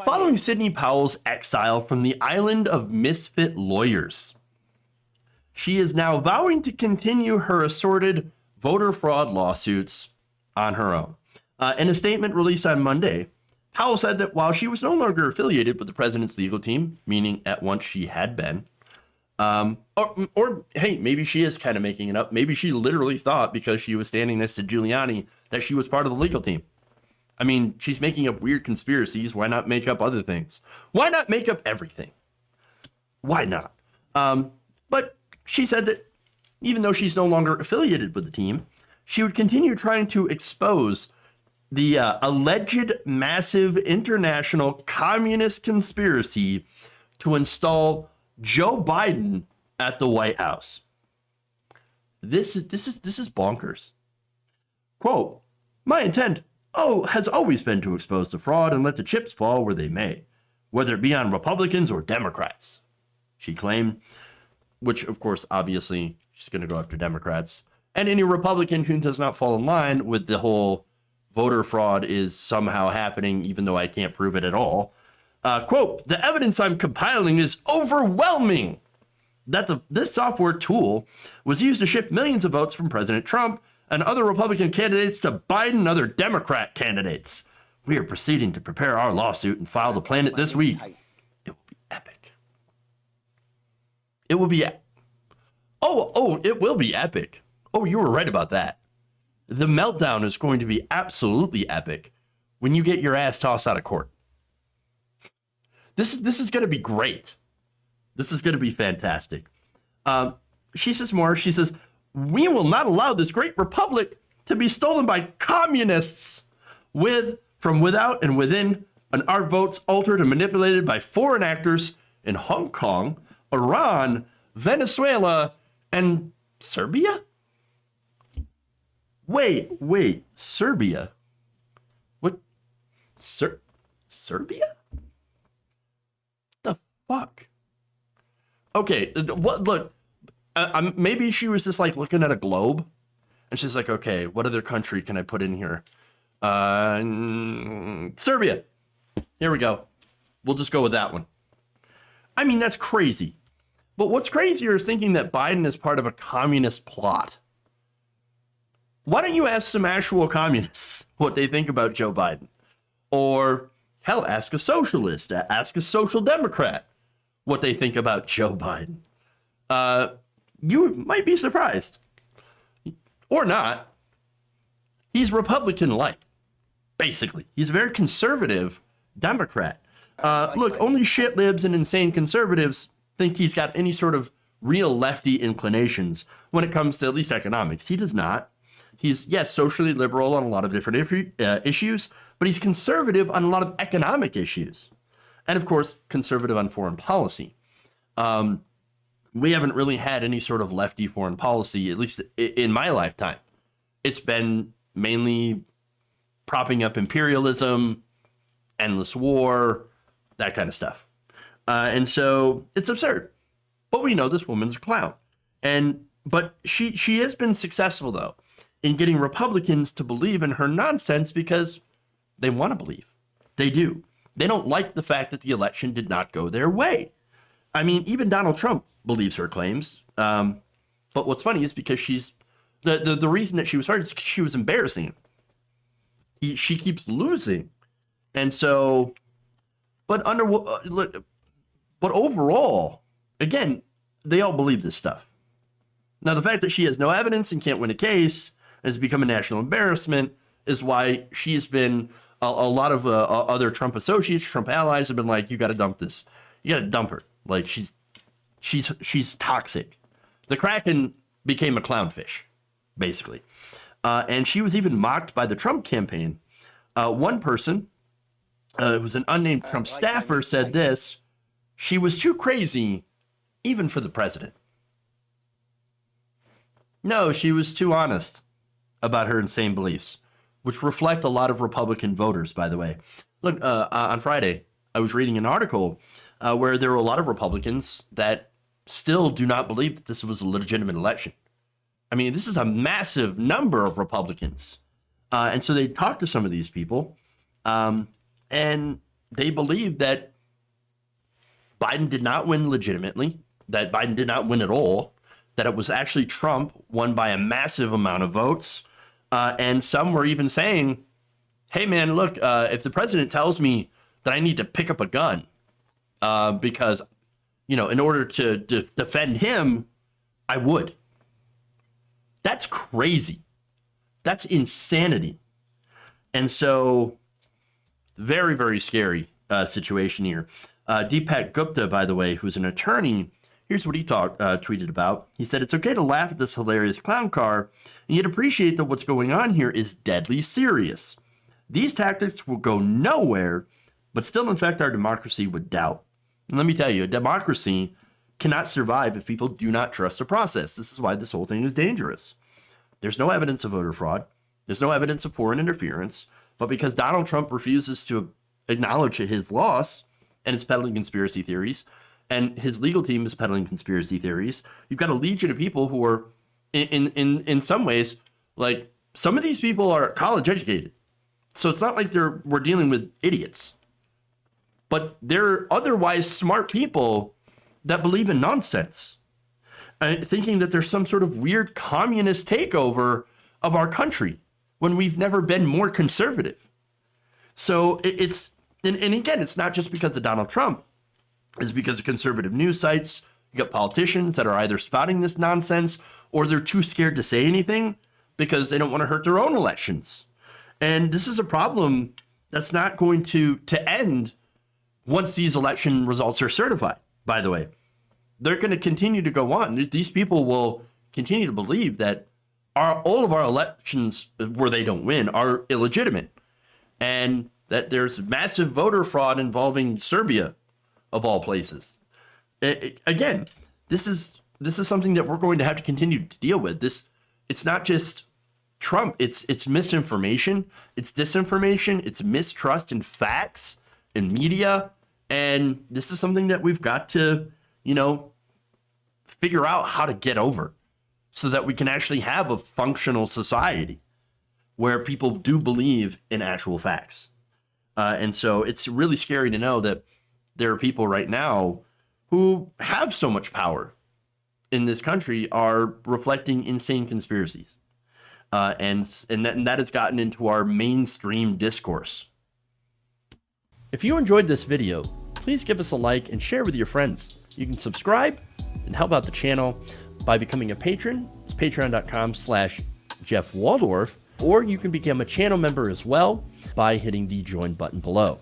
Following Sidney Powell's exile from the island of misfit lawyers, she is now vowing to continue her assorted voter fraud lawsuits on her own. In a statement released on Monday, Powell said that while she was no longer affiliated with the president's legal team, meaning at once she had been, or hey, maybe she is kind of making it up. Maybe she literally thought because she was standing next to Giuliani that she was part of the legal team. I mean, she's making up weird conspiracies. Why not make up other things? Why not make up everything? Why not? But she said that even though she's no longer affiliated with the team, she would continue trying to expose the alleged massive international communist conspiracy to install Joe Biden at the White House. This is bonkers. Quote, "My intent has always been to expose the fraud and let the chips fall where they may, whether it be on Republicans or Democrats," she claimed, which, of course, obviously, she's going to go after Democrats. And any Republican who does not fall in line with the whole voter fraud is somehow happening, even though I can't prove it at all. Quote, "The evidence I'm compiling is overwhelming that this software tool was used to shift millions of votes from President Trump and other Republican candidates to Biden and other Democrat candidates. We are proceeding to prepare our lawsuit and file the plan this week. It will be epic. It will be, it will be epic. Oh, you were right about that. The meltdown is going to be absolutely epic when you get your ass tossed out of court. This is going to be great. This is going to be fantastic." She says more. She says, "We will not allow this great republic to be stolen by communists from without and within, and our votes altered and manipulated by foreign actors in Hong Kong, Iran, Venezuela, and Serbia." Wait, Serbia? What? Serbia? The fuck? Okay, look, maybe she was just like looking at a globe and she's like, okay, what other country can I put in here? Serbia. Here we go. We'll just go with that one. I mean, that's crazy. But what's crazier is thinking that Biden is part of a communist plot. Why don't you ask some actual communists what they think about Joe Biden? Or, hell, ask a socialist, ask a social democrat what they think about Joe Biden. You might be surprised. Or not. He's Republican-like, basically. He's a very conservative Democrat. Look, only shit libs and insane conservatives think he's got any sort of real lefty inclinations when it comes to at least economics. He does not. He's, yes, socially liberal on a lot of different issues, but he's conservative on a lot of economic issues. And, of course, conservative on foreign policy. We haven't really had any sort of lefty foreign policy, at least in my lifetime. It's been mainly propping up imperialism, endless war, that kind of stuff. And so it's absurd. But we know this woman's a clown. But she has been successful, though, in getting Republicans to believe in her nonsense because they want to believe. They do. They don't like the fact that the election did not go their way. I mean, even Donald Trump believes her claims. But what's funny is because she's the reason that she was fired is because she was embarrassing him. She keeps losing. And so, but overall, again, they all believe this stuff. Now, the fact that she has no evidence and can't win a case has become a national embarrassment is why she has been, a lot of other Trump associates, Trump allies have been like, you got to dump this. You got to dump her. Like, she's toxic. The Kraken became a clownfish, basically. And she was even mocked by the Trump campaign. One person, who was an unnamed Trump staffer, said this: "She was too crazy, even for the president." No, she was too honest about her insane beliefs, which reflect a lot of Republican voters, by the way. Look, on Friday, I was reading an article where there were a lot of Republicans that still do not believe that this was a legitimate election. I mean, this is a massive number of Republicans. And so they talked to some of these people, and they believe that Biden did not win legitimately, that Biden did not win at all, that it was actually Trump won by a massive amount of votes. And some were even saying, hey, man, look, if the president tells me that I need to pick up a gun because, in order to defend him, I would. That's crazy. That's insanity. And so very, very scary situation here. Deepak Gupta, by the way, who's an attorney, here's what he tweeted about. He said, it's okay to laugh at this hilarious clown car, and yet appreciate that what's going on here is deadly serious. These tactics will go nowhere, but still infect our democracy with doubt. And let me tell you, a democracy cannot survive if people do not trust the process. This is why this whole thing is dangerous. There's no evidence of voter fraud. There's no evidence of foreign interference. But because Donald Trump refuses to acknowledge his loss and is peddling conspiracy theories, and his legal team is peddling conspiracy theories, you've got a legion of people who are, in some ways, like, some of these people are college educated. So it's not like we're dealing with idiots. But they're otherwise smart people that believe in nonsense, thinking that there's some sort of weird communist takeover of our country when we've never been more conservative. So and again, it's not just because of Donald Trump. It's because of conservative news sites. You got politicians that are either spouting this nonsense or they're too scared to say anything because they don't want to hurt their own elections. And this is a problem that's not going to end once these election results are certified, by the way. They're going to continue to go on. These people will continue to believe that all of our elections where they don't win are illegitimate, and that there's massive voter fraud involving Serbia, of all places. Again, this is something that we're going to have to continue to deal with. It's not just Trump. It's misinformation, it's disinformation, it's mistrust in facts and media, and this is something that we've got to, figure out how to get over, so that we can actually have a functional society where people do believe in actual facts. And so it's really scary to know that there are people right now who have so much power in this country are reflecting insane conspiracies. And that has gotten into our mainstream discourse. If you enjoyed this video, please give us a like and share with your friends. You can subscribe and help out the channel by becoming a patron. It's patreon.com/Jeff Waldorf, or you can become a channel member as well by hitting the join button below.